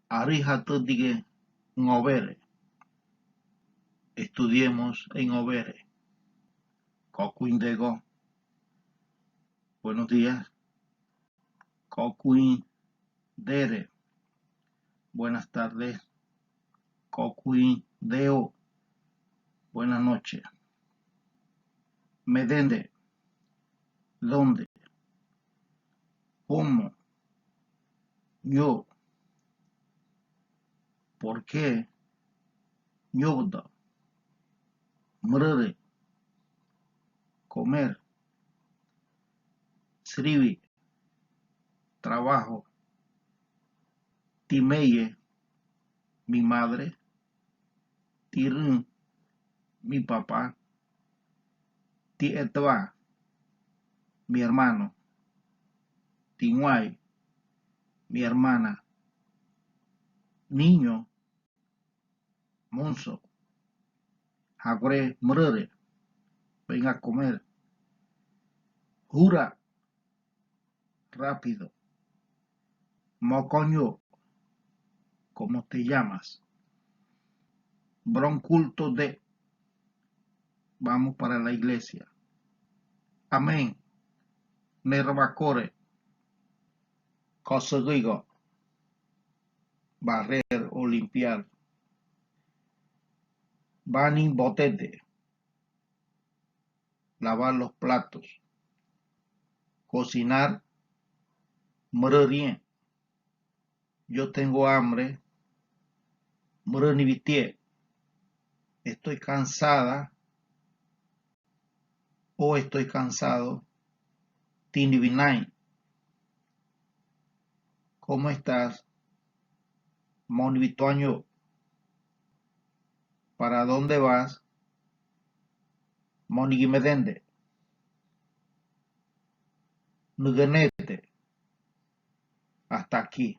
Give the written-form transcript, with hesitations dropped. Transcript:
Arihatodigue en Overe. Estudiemos en Overe. Cocuindego. Buenos días. Cocuindere. Buenas tardes. Cocuindeo. Buenas noches. Medende. ¿Dónde? ¿Cómo? Yo. ¿Por qué? Yoda. Mrere. Comer. Srivi. Trabajo. Timeye. Mi madre. Tirun. Mi papá. Tietva. Mi hermano. Tinuay. Mi hermana. Niño. Monzo. Jagre mrere. Ven a comer. Jura. Rápido. Mocoño. ¿Cómo te llamas? Bronculto de. Vamos para la iglesia. Amén. Nervacore. Conseguigo. Barrer o limpiar. Bani botete. Lavar los platos. Cocinar. Mrerien. Yo tengo hambre. Mrenivitie. Estoy cansada. O estoy cansado. Tinivinay. ¿Cómo estás? Monivituaño. ¿Para dónde vas? Monigimedende. Nugenete. Hasta aquí.